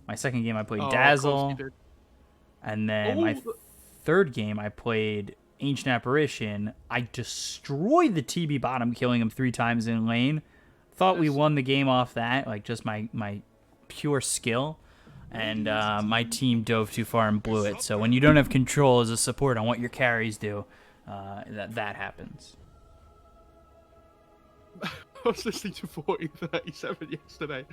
My second game I played Oh, of course you Dazzle, did. and then my Oh, third game I played Ancient Apparition. I destroyed the TB bottom, killing him 3 times in lane. Thought we yes. won the game off that, like just my pure skill. And my team dove too far and blew it. So when you don't have control as a support on what your carries do, that happens. I was listening to 4037 yesterday,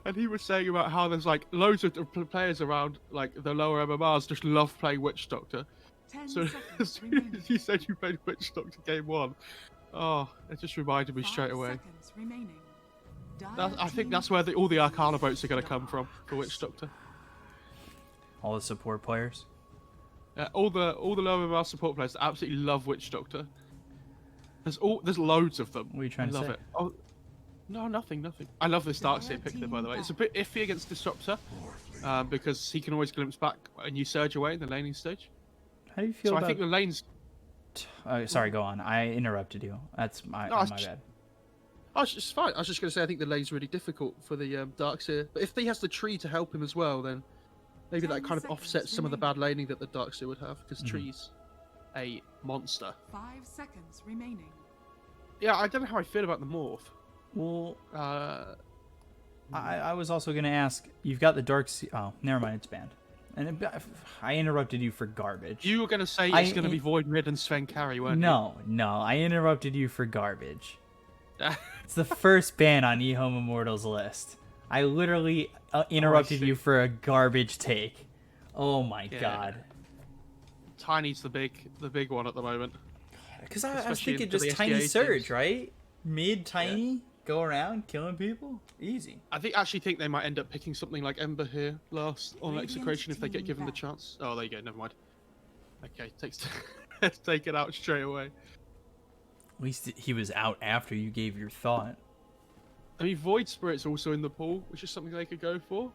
and he was saying about how there's like loads of players around like the lower MMRs just love playing Witch Doctor. So as soon as you said you played Witch Doctor game 1, oh, it just reminded me straight away. I think that's where all the Arcana votes are going to come from for Witch Doctor. All the support players. All the lower MMR support players absolutely love Witch Doctor. There's loads of them. What are you trying to say? It. Oh, no, nothing. I love this Darkseer pick though, by the way. It's a bit iffy against Disruptor, because he can always glimpse back and you surge away in the laning stage. How do you feel so about... I think the lanes... sorry, go on. I interrupted you. That's my bad. It's fine. I was just going to say I think the lane's really difficult for the Darkseer. But if he has the tree to help him as well, then maybe that kind of offsets some of the bad laning that the Darkseer would have, because tree's a monster. 5 seconds remaining. Yeah, I don't know how I feel about the morph. Well, I was also going to ask, you've got the Dark Sea... Oh, never mind, it's banned. And I interrupted you for garbage. You were going to say it's going to be Void mid and Sven carry, weren't you? No, I interrupted you for garbage. It's the first ban on EHOME Immortals list. I literally interrupted you for a garbage take. Oh my god. Tiny's the big one at the moment. Because I was thinking just Tiny Surge, right? Mid Tiny, go around killing people, easy. I actually think they might end up picking something like Ember here last on Execration if they get given the chance. Oh, there you go. Never mind. Okay, let's take it out straight away. At least he was out after you gave your thought. I mean, Void Spirit's also in the pool, which is something they could go for.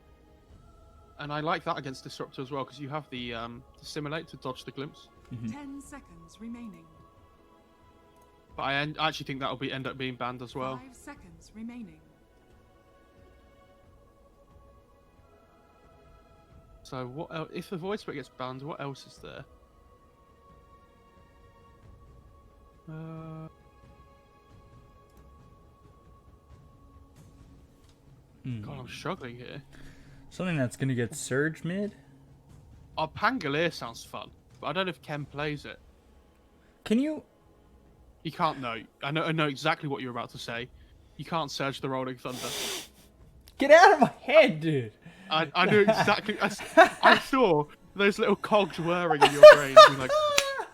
And I like that against Disruptor as well, because you have the Simulate to dodge the glimpse. 10 seconds remaining. But I actually think that'll end up being banned as well. 5 seconds remaining. So what else, if the Void Spirit gets banned, what else is there? God, I'm struggling here. Something that's going to get Surge mid? Oh, Pangolier sounds fun, but I don't know if Ken plays it. Can you... You can't know. I know exactly what you're about to say. You can't Surge the Rolling Thunder. Get out of my head, dude! I knew exactly... I saw those little cogs whirring in your brain. You're like,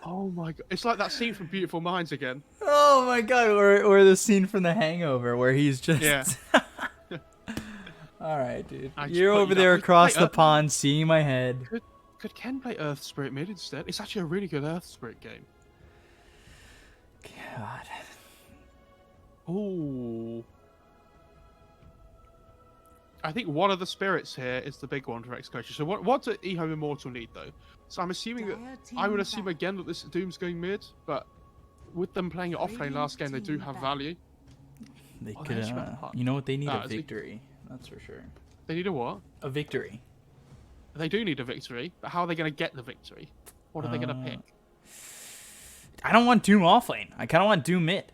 oh my god. It's like that scene from Beautiful Minds again. Oh my god, or the scene from The Hangover where he's just... Yeah. Alright, dude. You're over there across the pond seeing my head. Could Ken play Earth Spirit mid instead? It's actually a really good Earth Spirit game. God. Ooh. I think one of the spirits here is the big one for Execration. So what do EHOME Immortal need though? So I'm assuming that I would assume again that this Doom's going mid, but with them playing it offlane last game, they do have value. They could. You know what? They need a victory. That's for sure. They need a what? A victory. They do need a victory, but how are they going to get the victory? What are they going to pick? I don't want Doom offlane. I kind of want Doom mid.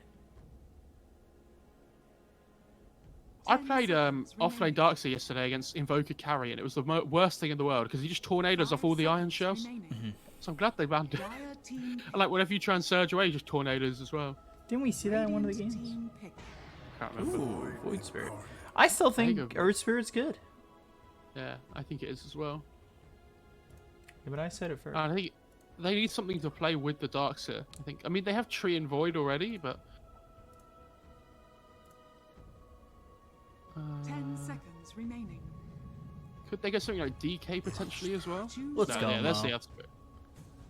I played offlane Darkseer yesterday against Invoker Carry, and it was the worst thing in the world because he just tornadoes off all the iron shells. So I'm glad they banned it. And like whenever you try and surge away, just tornadoes as well. Didn't we see that in one of the games? Can't remember. Ooh, Void Spirit. I still think Earth Spirit's good. Yeah, I think it is as well. Yeah, but I said it first. I think they need something to play with the Darkseer. I mean, they have Tree and Void already, but 10 seconds remaining. Could they get something like DK potentially as well? Let's go. Yeah, that's the Earth Spirit.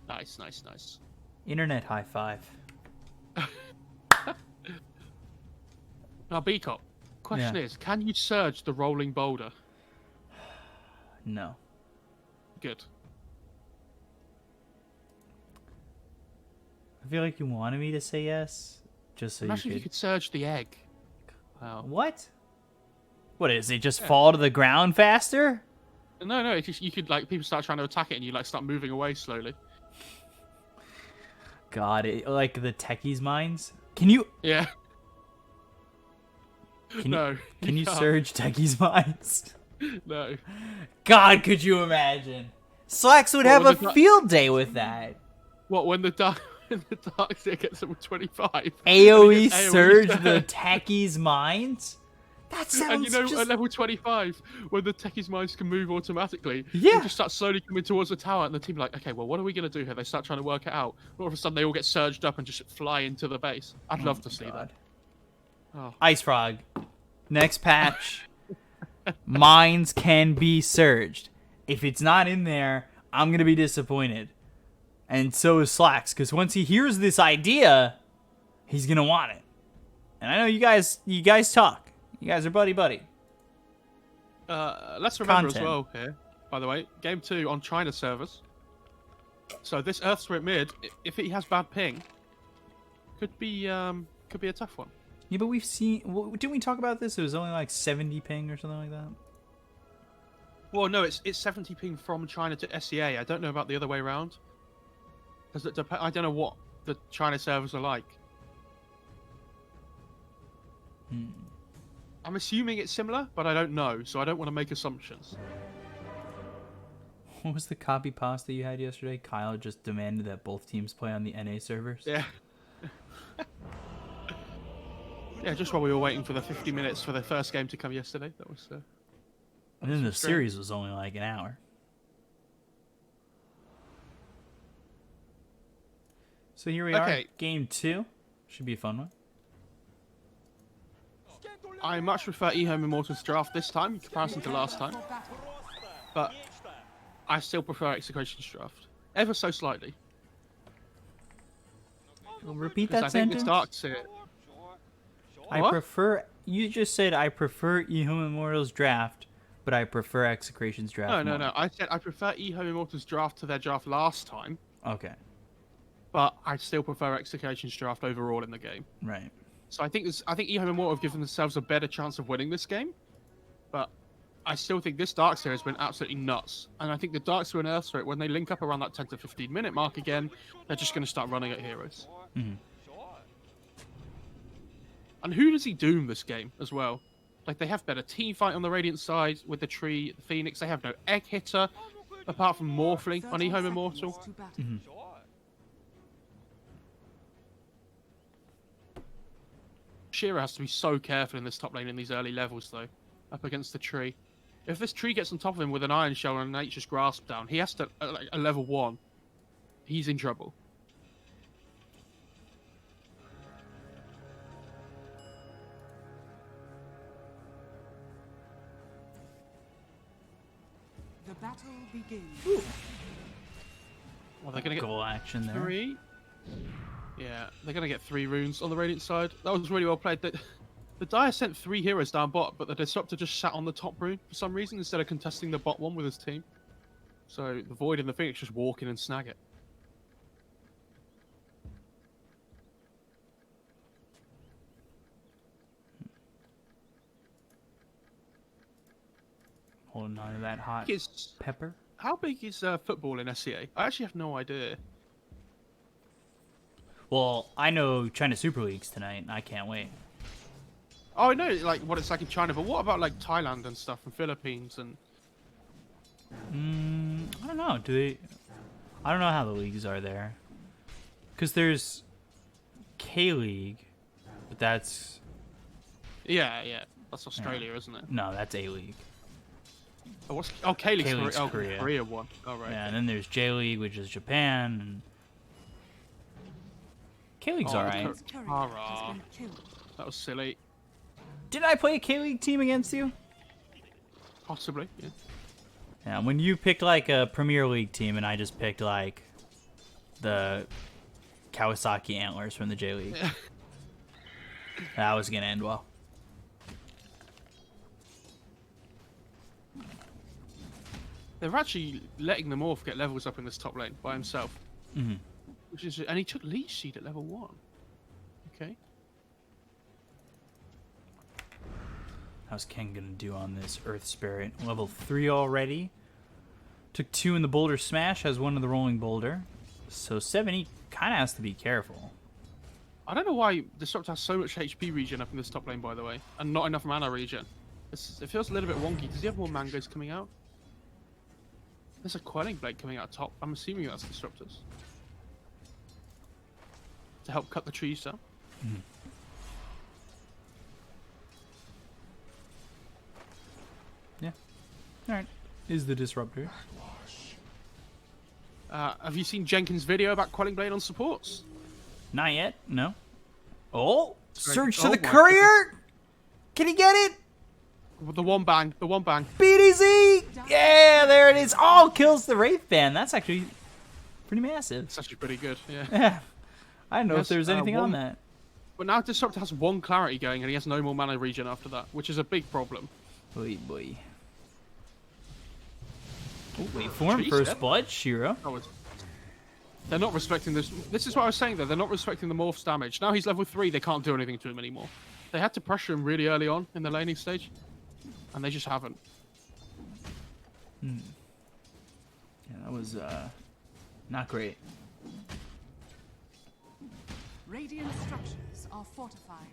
Nice, nice, nice. Internet high five. Now, B-Cop, question is, can you surge the rolling boulder? No. Good. I feel like you wanted me to say yes, just so Imagine if you could surge the egg. Wow. What? What is it? Just fall to the ground faster? No, it's just you could like people start trying to attack it and you like start moving away slowly. God, like the techies mines. Can you? Yeah. Can No. you, can you can't. surge techies mines? No. God, could you imagine? Slacks would What, have when a the field day with that. What when the dark Darkseer gets level 25? AoE AoE surge surge. the techies mines. That sounds And you know, just... at level 25, when the techies mines can move automatically, Yeah. they just start slowly coming towards the tower, and the team are like, okay, well, what are we going to do here? They start trying to work it out. All of a sudden, they all get surged up and just fly into the base. I'd love to see that. Oh. Ice Frog. Next patch. Mines can be surged. If it's not in there, I'm going to be disappointed. And so is Slacks, because once he hears this idea, he's going to want it. And I know you guys talk. You guys are buddy-buddy. Let's remember Content. as well here, by the way, Game 2 on China servers. So this Earth Spirit mid, if he has bad ping, could be a tough one. Yeah, but we've seen... Didn't we talk about this? It was only like 70 ping or something like that. Well, no, it's 70 ping from China to SEA. I don't know about the other way around. Because I don't know what the China servers are like. I'm assuming it's similar, but I don't know, so I don't want to make assumptions. What was the copy pasta you had yesterday? Kyle just demanded that both teams play on the NA servers. Yeah. Yeah, just while we were waiting for the 50 minutes for the first game to come yesterday. That was. And then the series was only like an hour. So here we are. Game 2. Should be a fun one. I much prefer EHOME Immortals Draft this time in comparison to last time. But I still prefer Execration's Draft. Ever so slightly. Well, repeat Because that I think sentence. it's Darkseer. I What? prefer... You just said I prefer EHOME Immortals Draft, but I prefer Execration's Draft more. No. I said I prefer EHOME Immortals Draft to their draft last time. Okay. But I still prefer Execration's Draft overall in the game. Right. So I think EHOME Immortal have given themselves a better chance of winning this game. But I still think this Darkseer has been absolutely nuts. And I think the Darkseer and Earthspirit, when they link up around that 10 to 15 minute mark again, they're just going to start running at heroes. Mm-hmm. And who does he doom this game as well? Like, they have better team fight on the Radiant side with the Tree, the Phoenix. They have no egg hitter, apart from Morphling on EHOME Immortal. Mm-hmm. Shearer has to be so careful in this top lane in these early levels, though, up against the Tree. If this Tree gets on top of him with an Iron Shell and a Nature's Grasp down, he has to, like, a level 1. He's in trouble. The battle begins. Well, they're going to get Goal action there. 3. Yeah, they're going to get 3 runes on the Radiant side. That was really well played. The Dire sent 3 heroes down bot, but the Disruptor just sat on the top rune for some reason instead of contesting the bot one with his team. So the Void and the Phoenix just walk in and snag it. Holding on to that hot pepper. How big is football in SCA? I actually have no idea. Well, I know China Super League's tonight, and I can't wait. Oh, I know like what it's like in China, but what about like Thailand and stuff, and Philippines and? I don't know. I don't know how the leagues are there. Because there's K-League, but that's... Yeah, that's Australia, isn't it? No, that's A-League. Oh, K-League's K-League's Korea. Korea one. Oh, right. Yeah, and then there's J-League, which is Japan, and... K-League's alright. That was silly. Did I play a K-League team against you? Possibly, yeah. Yeah, when you picked like a Premier League team and I just picked like the Kawasaki Antlers from the J-League. That was gonna end well. They're actually letting the Morph get levels up in this top lane by himself. Mm-hmm. And he took Leech Seed at level 1. Okay. How's Ken gonna do on this Earth Spirit? Level 3 already. Took 2 in the boulder smash, has 1 in the rolling boulder. So 70 kind of has to be careful. I don't know why Disruptor has so much HP regen up in this top lane, by the way, and not enough mana regen. It feels a little bit wonky. Does he have more mangoes coming out? There's a Quelling Blade coming out top. I'm assuming that's Disruptors. To help cut the trees down. Mm. Yeah. Alright. Is the Disruptor. Have you seen Jenkins' video about Quelling Blade on supports? Not yet. No. Oh! Surge to Oh the my courier! Can he get it? The one bang. The one bang. BDZ! Yeah, there it is. Oh, kills the Wraith Band. That's actually pretty massive. It's actually pretty good, yeah. Yeah. I didn't know if Yes, there was anything on one- that. But now Disruptor has 1 clarity going, and he has no more mana regen after that, which is a big problem. Boy, boy. Oh, wait for him. Jeez, First yeah. blood, Shiro. Oh, they're not respecting this. This is what I was saying, though. They're not respecting the Morph's damage. Now he's level 3, they can't do anything to him anymore. They had to pressure him really early on in the laning stage, and they just haven't. Yeah, that was not great. Radiant structures are fortified.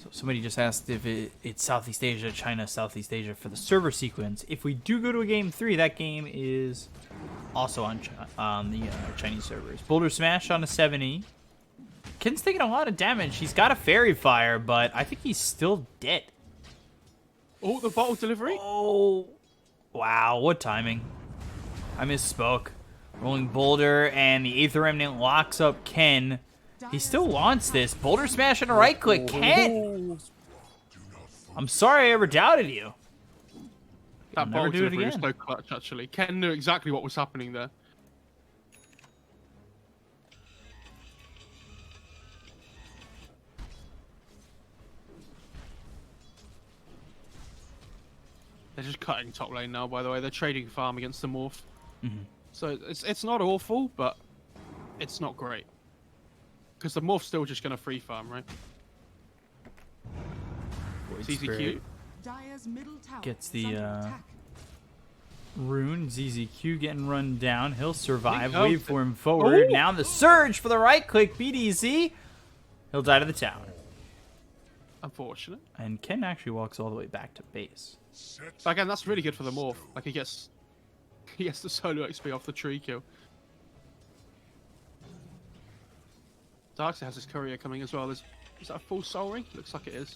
So somebody just asked if it's Southeast Asia, China, Southeast Asia for the server sequence. If we do go to a game 3, that game is also on the Chinese servers. Boulder Smash on a 70. Ken's taking a lot of damage. He's got a Fairy Fire, but I think he's still dead. Oh, the bottle delivery? Oh, wow, what timing. I misspoke. Rolling Boulder, and the Aether Remnant locks up Ken. He still wants this. Boulder Smash and a right click. Ken! I'm sorry I ever doubted you. That I'll never bottle do it delivery was again. so clutch, actually. Ken knew exactly what was happening there. They're just cutting top lane now, by the way. They're trading farm against the Morph. Mm-hmm. So it's not awful, but it's not great. Because the Morph's still just going to free farm, right? It's easy Q. Dire's middle tower Gets is the, under attack. Rune, ZZQ getting run down. He'll survive. Oh, Wave for him forward. oh. Now the surge for the right click. BDZ. He'll die to the tower. Unfortunate. And Ken actually walks all the way back to base. But again, that's really good for the Morph. Like, he gets the solo XP off the tree kill. Darkseid has his courier coming as well. Is that a full soul ring? Looks like it is.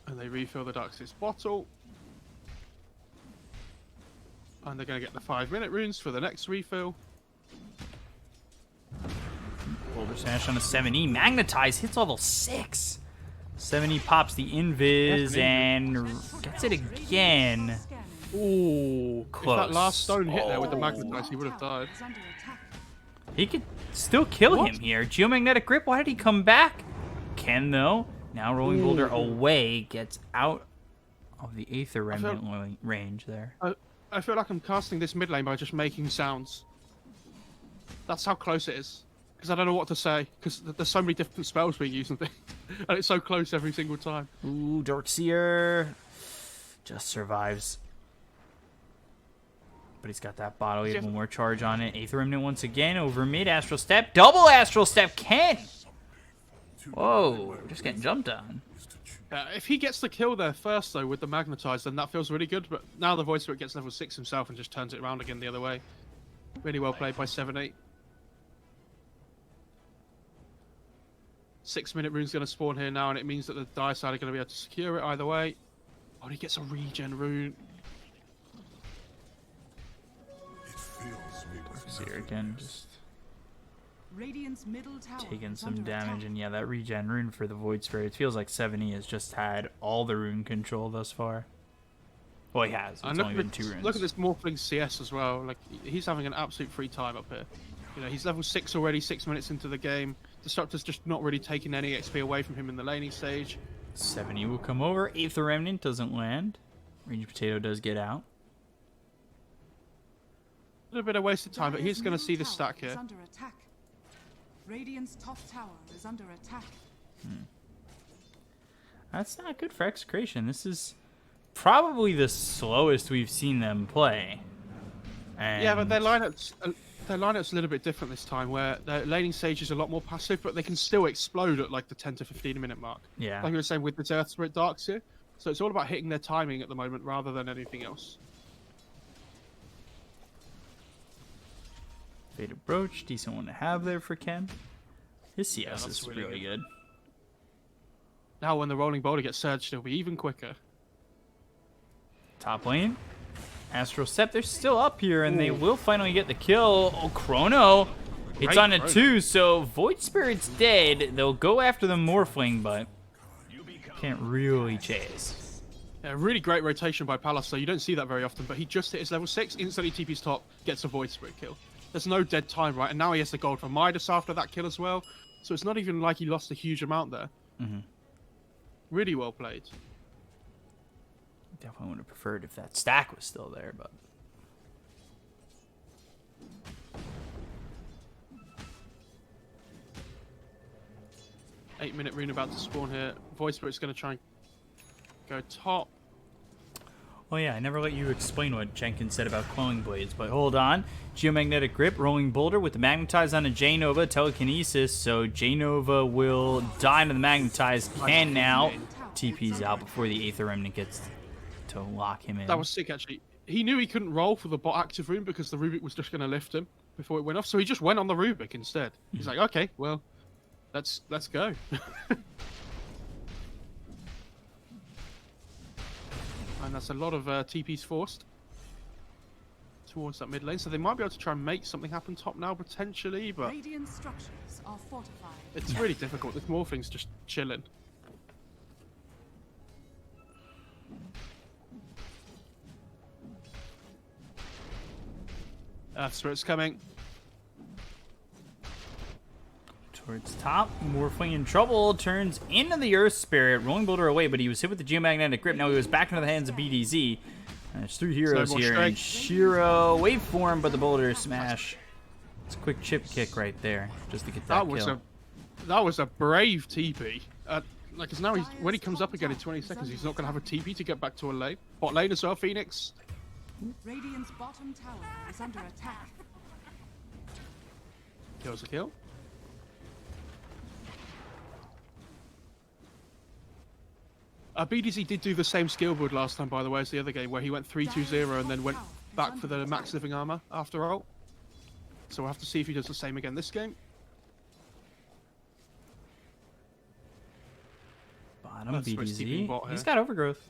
And they refill the Darkseid's bottle. And they're going to get the 5-minute runes for the next refill. Boulder Smash on a 70. Magnetize hits level 6. 70 pops the invis and gets it again. Ooh, Close. If that last stone hit there with the Magnetize, he would have died. Is under attack. He could still kill What? him here. Geomagnetic Grip, why did he come back? Ken, though, now Rolling Boulder away, gets out of the Aether Remnant range there. I feel like I'm casting this mid lane by just making sounds. That's how close it is. Because I don't know what to say. Because there's so many different spells being used and things. And it's so close every single time. Ooh, Darkseer just survives. But he's got that bottle. He has one more charge on it. Aether Remnant once again over mid. Astral Step. Double Astral Step. Ken! Whoa, just getting jumped on. If he gets the kill there first, though, with the Magnetize, then that feels really good. But now the Void Spirit gets level 6 himself and just turns it around again the other way. Really well played by 7-8. 6-minute rune's going to spawn here now, and it means that the Dire side are going to be able to secure it either way. Oh, he gets a regen rune. Darkseer again, just Radiant's middle tower taking is some under damage. attack. And yeah, that regen rune for the Void Spirit. It feels like 70 has just had all the rune control thus far. Well, he has. It's And only been 2 runes. look at this Morphling CS as well. Like, he's having an absolute free time up here. You know, he's level 6 already, 6 minutes into the game. Disruptor's just not really taking any XP away from him in the laning stage. 70 will come over. Aether Remnant doesn't land. Range Potato does get out. A little bit of wasted time, but Dire's he's going to middle see this tower stack is here. under attack. Radiant's top tower is under attack. That's not good for Execration. This is probably the slowest we've seen them play. And Yeah, but their lineup's a little bit different this time, where their laning stage is a lot more passive, but they can still explode at like the 10 to 15 minute mark. yeah. Like we were saying with the Earth Spirit Darks here. So it's all about hitting their timing at the moment rather than anything else. Faded Brooch, decent one to have there for Ken. His CS that's is really really good. Now when the Rolling Boulder gets surged, it'll be even quicker. Top lane. Astral Scepter's still up here, and they will finally get the kill. Oh, Chrono hits Great on it Chrono. too, so Void Spirit's dead. They'll go after the Morphling, but can't really chase. Yeah, really great rotation by Palace, so you don't see that very often, but he just hit his level 6, instantly TP's top, gets a Void Spirit kill. There's no dead time, right? And now he has the gold from Midas after that kill as well, so it's not even like he lost a huge amount there. Really well played. Definitely would have preferred if that stack was still there, but 8-minute rune about to spawn here. Void Spirit's going to try and go top. oh yeah, I never let you explain what Jenkins said about Cloning Blades, but hold on. Geomagnetic Grip, Rolling Boulder with the Magnetize on a J-Nova, Telekinesis, so J-Nova will die to the Magnetize, can now. TP's out before the Aether Remnant gets to lock him in. That was sick, actually. He knew he couldn't roll for the bot active rune because the Rubik was just going to lift him before it went off, so he just went on the Rubik instead. He's like, okay, well, let's go. And that's a lot of TPs forced towards that mid lane, so they might be able to try and make something happen top now, potentially, but Radiant structures are fortified. it's really difficult. This Morphling's just chilling. Earth Spirit's coming. Towards top, Morphling in trouble, turns into the Earth Spirit, Rolling Boulder away, but he was hit with the Geomagnetic Grip. Now he was back into the hands of BDZ. There's 3 heroes Snowball here, and strike. Shiro waveform, but the Boulder smash. It's a quick chip kick right there, just to get that kill. That was a brave TP. Like, 'cause now when he comes up again in 20 seconds, he's not going to have a TP to get back to a lane. Bot lane as well, Phoenix. Radiant's bottom tower is under attack. Kills a kill. BDZ did do the same skill build last time, by the way, as the other game, where he went 3-2-0 and then went back for the max living armor after ult. So we'll have to see if he does the same again this game. Bottom That's supposed to be BDZ. bot He's here. got Overgrowth.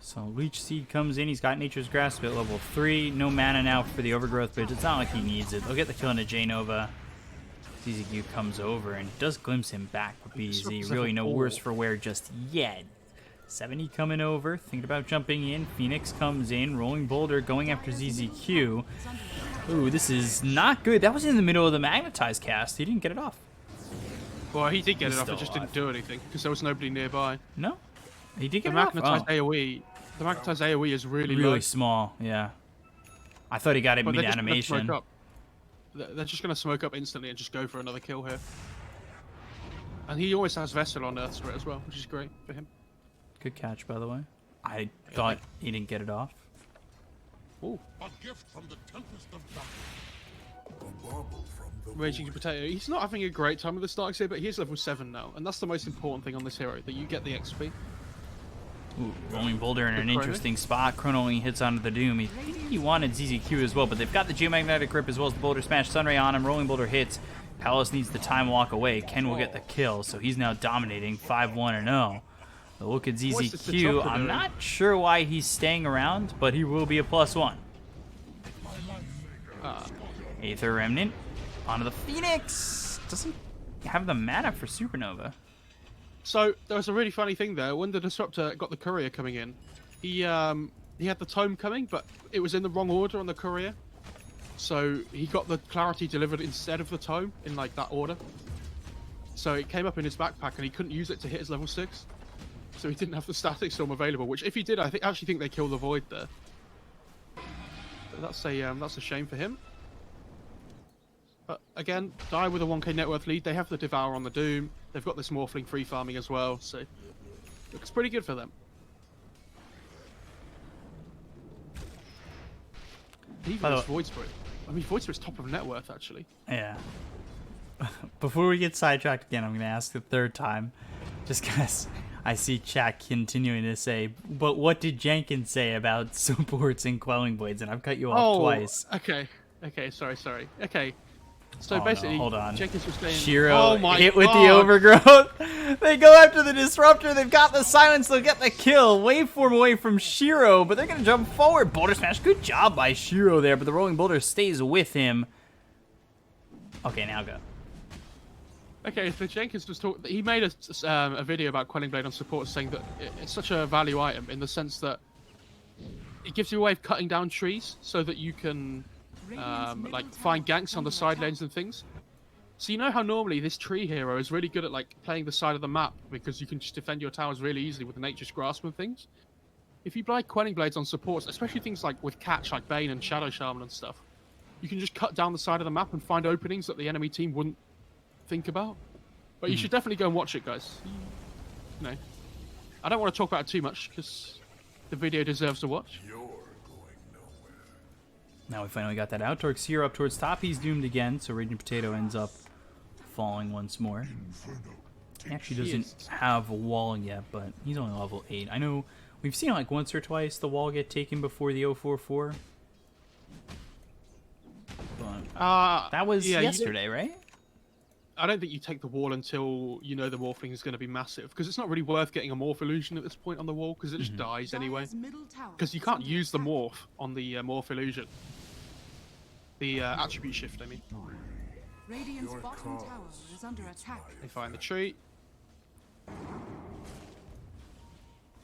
So Leech Seed comes in. He's got Nature's Grasp at level 3. No mana now for the Overgrowth Bridge. It's not like he needs it. They'll get the kill into J-Nova. ZZQ comes over and does glimpse him back with BDZ. Really no worse for wear just yet. 70 coming over, thinking about jumping in. Phoenix comes in, Rolling Boulder going after ZZQ. Ooh, this is not good. That was in the middle of the Magnetized cast. He didn't get it off. Well, he did get He's it off, still it just alive. didn't do anything, because there was nobody nearby. No? He did The get it off? magnetized Oh. AoE, the magnetized AoE is really low. Really small, yeah. I thought he got it But they're just gonna mid-animation. smoke up. They're just going to smoke up instantly and just go for another kill here. And he always has Vessel on Earth Spirit as well, which is great for him. Good catch, by the way. I thought he didn't get it off. Ooh. A gift from the tempest of battle. Raging Potato. He's not having a great time with the Starks here, but he's level 7 now. And that's the most important thing on this hero, that you get the XP. Ooh, Rolling Boulder in an Chrono. interesting spot. Chrono only hits onto the Doom. He wanted ZZQ as well, but they've got the Geomagnetic Grip as well as the Boulder Smash. Sunray on him. Rolling Boulder hits. Palace needs the time walk away. Ken will get the kill, so he's now dominating 5-1-0. But look at What's the ZZQ. Chopper I'm doing? not sure why he's staying around, but he will be a +1. Aether Remnant onto the Phoenix. Doesn't have the mana for Supernova. So, there was a really funny thing there. When the Disruptor got the courier coming in, he had the tome coming, but it was in the wrong order on the courier. So, he got the clarity delivered instead of the tome, in like that order. So, it came up in his backpack and he couldn't use it to hit his level 6. So, he didn't have the static storm available, which if he did, I actually think they kill the Void there. But that's a shame for him. But again, die with a 1k net worth lead. They have the Devour on the Doom. They've got this Morphling free farming as well, so looks pretty good for them. Even this Void Spirit. I mean, Void Spirit's top of net worth, actually. Yeah. Before we get sidetracked again, I'm going to ask the third time, just because I see chat continuing to say, but what did Jenkins say about supports and Quelling Blades? And I've cut you off twice. Okay. Okay, sorry. Okay. So basically, hold on. Jenkins was saying... Shiro hit with the Overgrowth. They go after the Disruptor. They've got the Silence. They'll get the kill. Waveform away from Shiro, but they're going to jump forward. Boulder Smash. Good job by Shiro there, but the Rolling Boulder stays with him. Okay, now go. Okay, so Jenkins was talking. He made a video about Quelling Blade on support, saying that it's such a value item in the sense that it gives you a way of cutting down trees so that you can like find ganks on the side lanes and things. So you know how normally this tree hero is really good at like playing the side of the map because you can just defend your towers really easily with Nature's Grasp and things. If you buy Quelling Blades on supports, especially things like with catch like Bane and Shadow Shaman and stuff, you can just cut down the side of the map and find openings that the enemy team wouldn't think about. But you should definitely go and watch it, guys. You know, I don't want to talk about it too much because the video deserves a watch. Now we finally got that out. Torxier up towards top. He's doomed again, so Raging Potato ends up falling once more. He actually doesn't have a wall yet, but he's only level 8. I know we've seen like once or twice the wall get taken before the 044. But that was yesterday, right? I don't think you take the wall until you know the Morphling is going to be massive, because it's not really worth getting a Morph Illusion at this point on the wall, because it just dies anyway. Because you can't use the Morph on the Morph Illusion. The Attribute Shift, I mean. Radiant's bottom tower is under attack. They find the tree.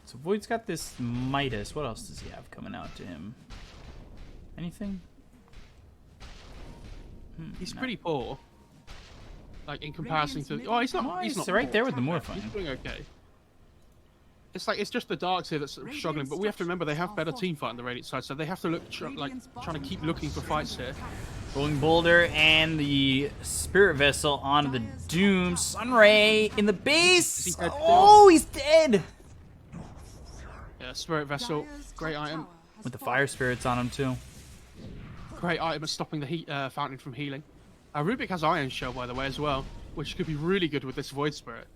So Void's got this Midas. What else does he have coming out to him? Anything? He's pretty poor. Like in comparison to, oh, he's not. He's not right there with the Morphling. He's doing okay. It's just the Darks here that's struggling, but we have to remember they have better team fight on the Radiant side, so they have to look trying to keep looking for fights here. Rolling Boulder and the Spirit Vessel on the Doom. Sunray in the base. Oh, he's dead. Yeah, Spirit Vessel, great item. With the Fire Spirits on him too. Great item at stopping the heat fountain from healing. Rubik has Iron Shell, by the way, as well, which could be really good with this Void Spirit.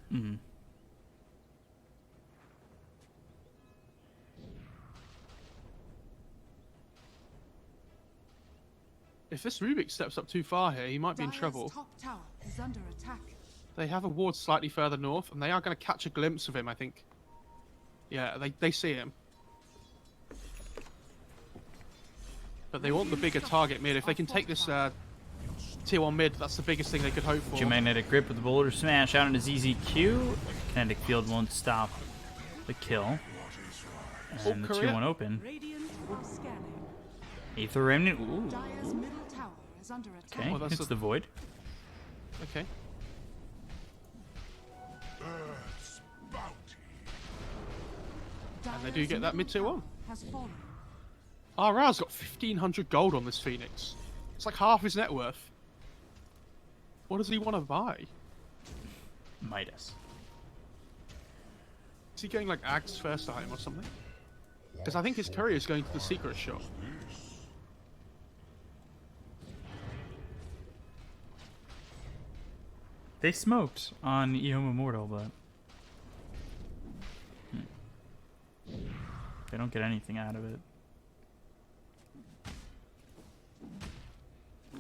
If this Rubik steps up too far here, he might be in trouble. Top tower is under attack. They have a ward slightly further north, and they are going to catch a glimpse of him, I think. Yeah, they see him. But they want the bigger target mid. If they can take this tier 1 mid, that's the biggest thing they could hope for. Geomagnetic Grip with the Boulder Smash out in his EZQ. Kinetic Field won't stop the kill. And the tier 1 open. Aether Remnant. Ooh. Dire's middle tower is under attack. Okay, that's hits the Void. Okay. And they do get that mid tier 1. Ra's got 1,500 gold on this Phoenix. It's like half his net worth. What does he want to buy? Midas. Is he getting like Ag's first item or something? Because I think his courier is going to the secret shop. They smoked on EHOME Immortal, but they don't get anything out of it.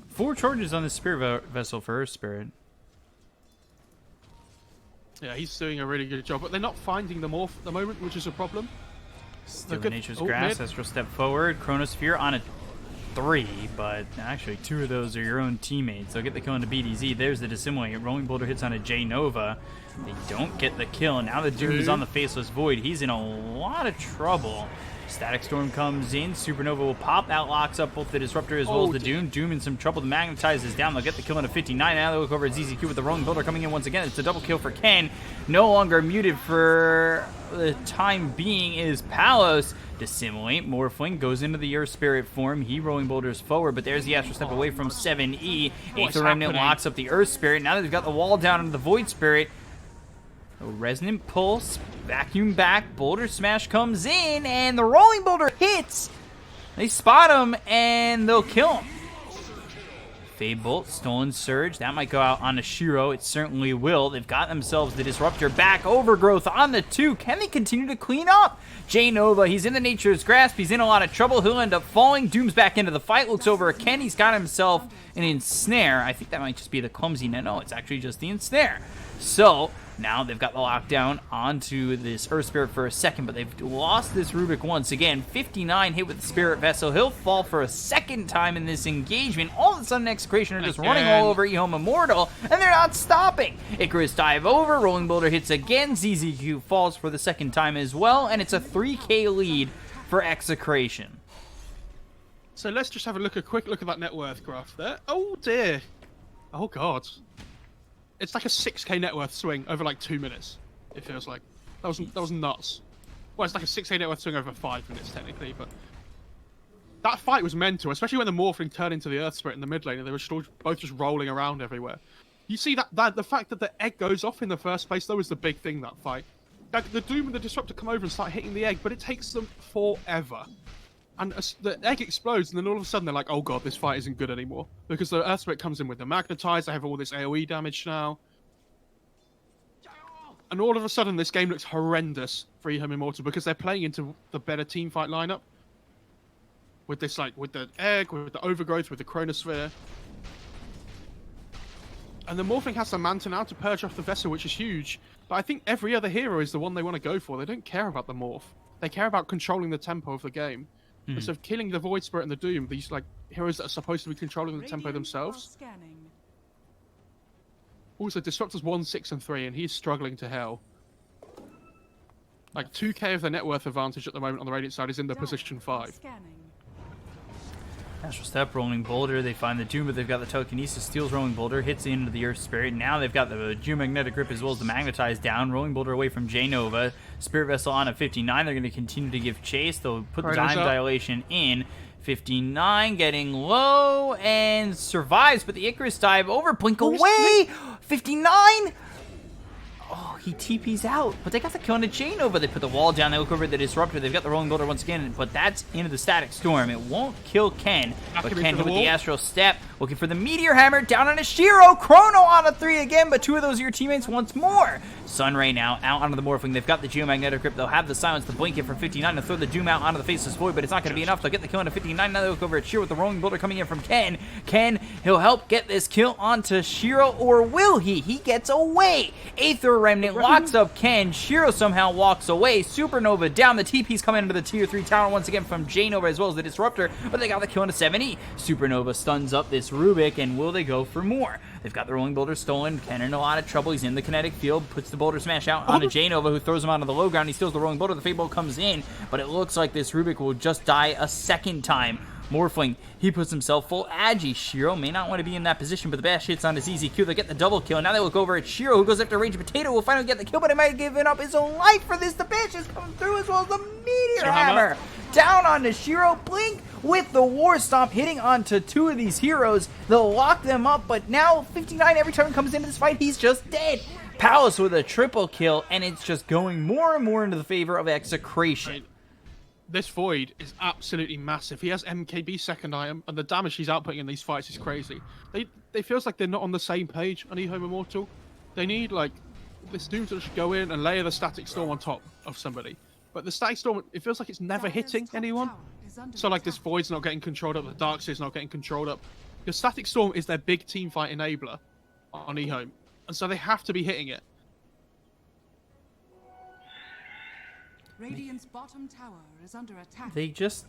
4 charges on the Spirit Vessel for her Spirit. Yeah, he's doing a really good job, but they're not finding the Morph at the moment, which is a problem. Still Nature's Grasp, Astral Step forward, Chronosphere on a 3, but actually 2 of those are your own teammates. They'll get the kill into BDZ. There's the Dissimulate. Rolling Boulder hits on a J Nova. They don't get the kill. Now the Doom is on the Faceless Void. He's in a lot of trouble. Static Storm comes in. Supernova will pop. That locks up both the Disruptor as well as the Doom. Doom in some trouble. The Magnetize is down. They'll get the kill into 59. Now they look over at ZZQ with the Rolling Builder coming in once again. It's a double kill for Ken. No longer muted for the time being is Palos. Dissimulate. Morphling goes into the Earth Spirit form. He Rolling Boulders forward, but there's the Astral Step away from 7E. Aether Remnant locks up the Earth Spirit. Now they've got the wall down into the Void Spirit. A Resonant Pulse, vacuum back, Boulder Smash comes in, and the Rolling Boulder hits. They spot him, and they'll kill him. Fade Bolt, Stolen Surge, that might go out on a Shiro. It certainly will. They've got themselves the Disruptor back. Overgrowth on the 2. Can they continue to clean up? J Nova, he's in the Nature's Grasp. He's in a lot of trouble. He'll end up falling. Doom's back into the fight. Looks over at Ken. He's got himself an Ensnare. I think that might just be the clumsy. No, it's actually just the Ensnare. So now they've got the lockdown onto this Earth Spirit for a second, but they've lost this Rubik once again. 59 hit with the Spirit Vessel. He'll fall for a second time in this engagement. All of a sudden, Execration are just running all over EHOME Immortal, and they're not stopping. Icarus dive over. Rolling Boulder hits again. ZZQ falls for the second time as well, and it's a 3K lead for Execration. So let's just have a quick look at that net worth graph there. Oh dear. Oh god. It's like a 6K net worth swing over like 2 minutes. It feels like that was nuts. Well, it's like a 6K net worth swing over 5 minutes technically, but that fight was mental, especially when the Morphling turned into the Earth Spirit in the mid lane and they were both just rolling around everywhere. You see that the fact that the egg goes off in the first place though is the big thing that fight. Like, the Doom and the Disruptor come over and start hitting the egg, but it takes them forever. And the egg explodes, and then all of a sudden they're like, oh god, this fight isn't good anymore. Because the Earth Spirit comes in with the Magnetize, they have all this AoE damage now. And all of a sudden this game looks horrendous for EHOME Immortal because they're playing into the better team fight lineup. With this, like, with the egg, with the Overgrowth, with the Chronosphere. And the Morphling has the Manta now to purge off the Vessel, which is huge. But I think every other hero is the one they want to go for. They don't care about the Morph. They care about controlling the tempo of the game. Instead of killing the Void Spirit and the Doom, these like heroes that are supposed to be controlling the tempo themselves. Also, Disruptor's 1, 6, and 3, and he's struggling to hell. Like 2K of the net worth advantage at the moment on the Radiant side is in the position 5. Astral Step, Rolling Boulder. They find the Doom, but they've got the Telekinesis. Steals Rolling Boulder, hits into the Earth Spirit. Now they've got the Geomagnetic Grip as well as the Magnetize down. Rolling Boulder away from J Nova. Spirit Vessel on at 59. They're going to continue to give chase. They'll put the Time Dilation in. 59 getting low and survives, but the Icarus dive over. Blink away. 59. Oh, he TP's out, but they got the kill on the J Nova. They put the wall down. They look over at the Disruptor. They've got the Rolling Boulder once again, but that's into the Static Storm. It won't kill Ken, but Ken with the Astral Step, looking for the Meteor Hammer down on a Shiro. Chrono on a 3 again, but 2 of those are your teammates once more. Sunray now out onto the Morphling. They've got the Geomagnetic Grip. They'll have the Silence to blink it from 59 to throw the Doom out onto the Faceless Void, but it's not going to be enough. They'll get the kill into 59. Now they look over at Shiro with the Rolling Boulder coming in from Ken. Ken, he'll help get this kill onto Shiro, or will he? He gets away. Aether Remnant locks up Ken. Shiro somehow walks away. Supernova down. The TP's coming into the tier 3 tower once again from J Nova as well as the Disruptor, but they got the kill into 7E. Supernova stuns up this Rubik, and will they go for more? They've got the Rolling Boulder stolen. Ken in a lot of trouble. He's in the kinetic field, puts the Boulder Smash out onto J Nova, who throws him onto the low ground. He steals the Rolling Boulder. The Fate Bolt comes in, but it looks like this Rubik will just die a second time. Morphling, he puts himself full agi. Shiro may not want to be in that position, but the bash hits on his ZZQ. They get the double kill. Now they look over at Shiro, who goes after Rage Potato. Will finally get the kill, but he might have given up his own life for this. The bash is coming through as well as the Meteor Hammer. Down onto Shiro. Blink with the War Stomp hitting onto 2 of these heroes. They'll lock them up, but now 59 every time he comes into this fight, he's just dead. Palace with a triple kill, and it's just going more and more into the favor of Execration. This Void is absolutely massive. He has MKB second item, and the damage he's outputting in these fights is crazy. They feels like they're not on the same page on EHOME Immortal. They need, like, this Doom to just go in and layer the Static Storm on top of somebody. But the Static Storm, it feels like it's never hitting anyone. So, like, this Void's not getting controlled up, the Darkseer's not getting controlled up. The Static Storm is their big team fight enabler on EHOME, and so they have to be hitting it. Radiant's bottom tower is under attack. They just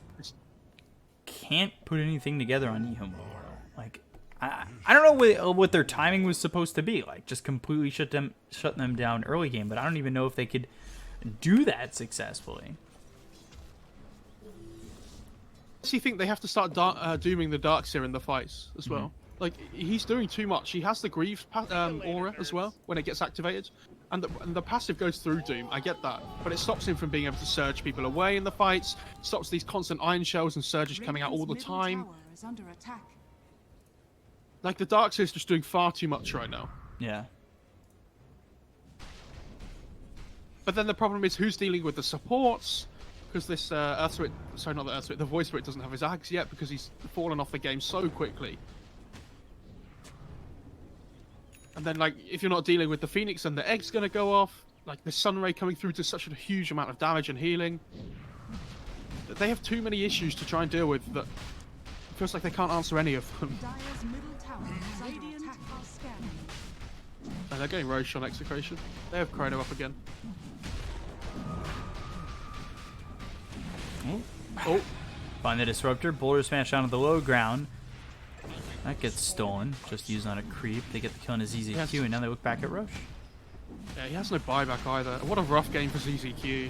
can't put anything together on EHOME. Like, I don't know what their timing was supposed to be. Like, just completely shut them down early game. But I don't even know if they could do that successfully. you think they have to start dooming the Darkseer in the fights as well. Like, he's doing too much. He has the Greaves aura as well when it gets activated. And the passive goes through Doom, I get that. But it stops him from being able to surge people away in the fights, stops these constant Iron Shells and surges coming out all the time. Is under attack. Like, the Darkseer is just doing far too much right now. Yeah. But then the problem is who's dealing with the supports? Because this Earthsplit, sorry, not the Earthsplit, the Void Spirit doesn't have his Ags yet because he's fallen off the game so quickly. And then, like, if you're not dealing with the Phoenix, then the Egg's going to go off. Like, the Sunray coming through to such a huge amount of damage and healing. They have too many issues to try and deal with that it feels like they can't answer any of them. Dire's middle tower is under attack. And they're getting Roche on Execration. They have Chrono up again. Oh. Find the Disruptor. Boulder Smash onto the low ground. That gets stolen. Just used on a creep. They get the kill on his ZZQ, and now they look back at Roche. Yeah, he has no buyback either. What a rough game for ZZQ.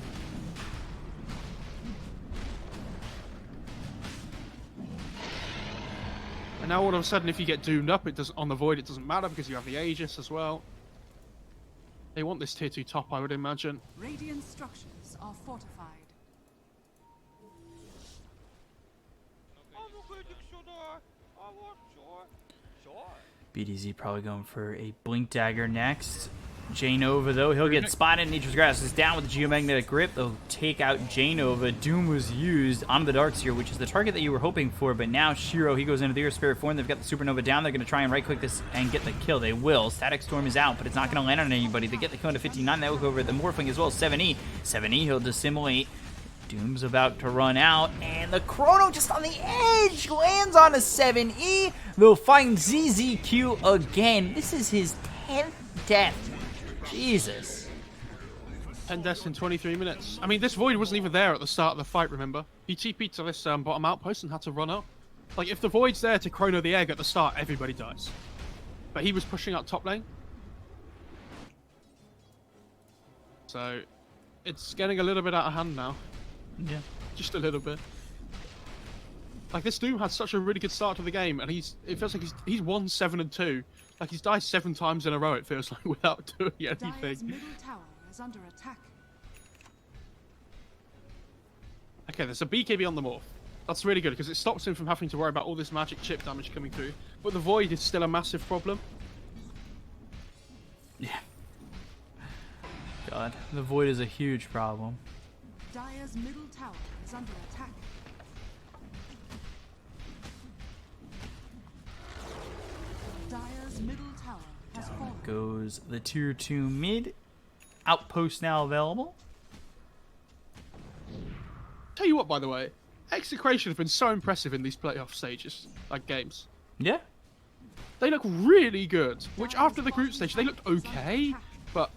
And now all of a sudden, if you get doomed up, it does on the Void, it doesn't matter because you have the Aegis as well. They want this tier 2 top, I would imagine. Radiant structures are fortified. BDZ probably going for a Blink Dagger next. J-Nova, though, he'll get spotted. Nature's Grass is down with the Geomagnetic Grip. They'll take out J-Nova. Doom was used on the Darkseer, which is the target that you were hoping for, but now Shiro, he goes into the Earth Spirit form. They've got the Supernova down. They're going to try and right-click this and get the kill. They will. Static Storm is out, but it's not going to land on anybody. They get the kill into 59. They look over at the Morphling as well. 7E. 7E, he'll dissimulate. Doom's about to run out, and the Chrono just on the edge lands on a 7E. They'll find ZZQ again. This is his 10th death. Jesus. 10 deaths in 23 minutes. I mean, this Void wasn't even there at the start of the fight, remember? He TP'd to this bottom outpost and had to run up. Like, if the Void's there to Chrono the Egg at the start, everybody dies. But he was pushing out top lane. So, it's getting a little bit out of hand now. Yeah. Just a little bit. Like, this Doom had such a really good start to the game, and it feels like he's 1-7-2. Like, he's died 7 times in a row, it feels like, without doing Dire's anything. middle tower is under attack. Okay, there's a BKB on the Morph. That's really good, because it stops him from having to worry about all this magic chip damage coming through. But the Void is still a massive problem. Yeah. God, the Void is a huge problem. Dire's middle tower is under attack. Dire's middle tower has fallen. Goes the tier 2 mid. Outpost now available. Tell you what, by the way, Execration have been so impressive in these playoff stages, like games. Yeah. They look really good. Which after the group stage, they looked okay, but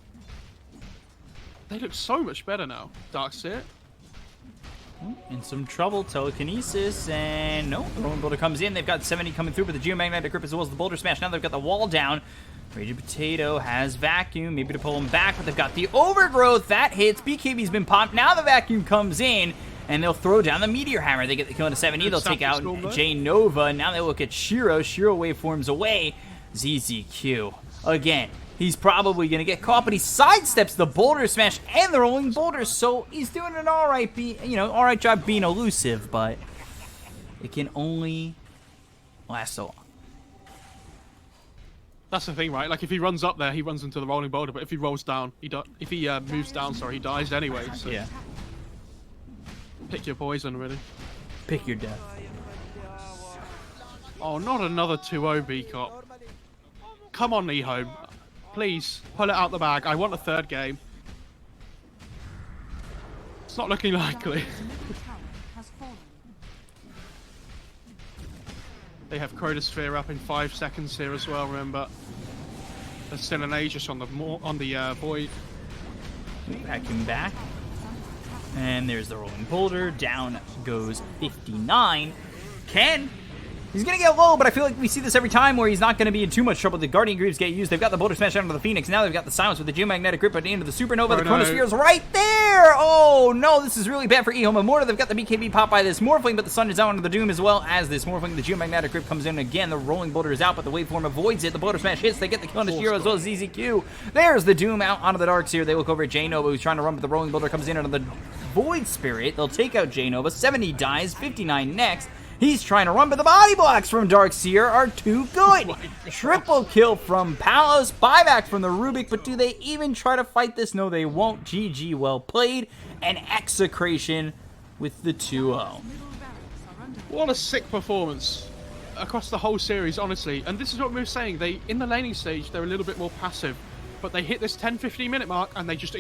they look so much better now. Darkseer. In some trouble, telekinesis, and no, the Rolling Boulder comes in. They've got 70 coming through, but the Geomagnetic Grip as well as the Boulder Smash. Now they've got the wall down. Raging Potato has Vacuum, maybe to pull him back, but they've got the Overgrowth. That hits. BKB's been popped. Now the Vacuum comes in, and they'll throw down the Meteor Hammer. They get the kill into 70. They'll take out J-Nova. Now they look at Shiro. Shiro waveforms away. ZZQ. Again, he's probably going to get caught, but he sidesteps the Boulder Smash and the Rolling Boulders, so he's doing an all right job being elusive, but it can only last so long. That's the thing, right? Like, if he runs up there, he runs into the Rolling Boulder, but if he rolls down, if he moves down, he dies anyway. So Yeah. Pick your poison, really. Pick your death. Oh, not another 2-0 B-Cop. Come on, EHOME. Please, pull it out the bag. I want a third game. It's not looking likely. Dire's middle tower has fallen. They have Chronosphere up in 5 seconds here as well, remember. There's still an Aegis on the Void. Vacuum back. And there's the Rolling Boulder. Down goes 59. Ken He's going to get low, but I feel like we see this every time where he's not going to be in too much trouble. The Guardian Greaves get used. They've got the Boulder Smash onto the Phoenix. Now they've got the Silence with the Geomagnetic Grip, but into the Supernova. The Chronosphere is right there. Oh, no. This is really bad for EHOME Immortal. They've got the BKB pop by this Morphling, but the Sun is out onto the Doom as well as this Morphling. The Geomagnetic Grip comes in again. The Rolling Boulder is out, but the Waveform avoids it. The Boulder Smash hits. They get the kill on the Shiro as well as ZZQ. There's the Doom out onto the Darks here. They look over at J-Nova, who's trying to run, but the Rolling Boulder comes in onto the Void Spirit. They'll take out J-Nova. 70 dies, 59 next. He's trying to run, but the body blocks from Darkseer are too good. Triple kill from Palos, buyback from the Rubik, but do they even try to fight this? No, they won't. GG, well played. And Execration with the 2-0. What a sick performance across the whole series, honestly. And this is what we were saying. In the laning stage, they're a little bit more passive, but they hit this 10-15 minute mark and they just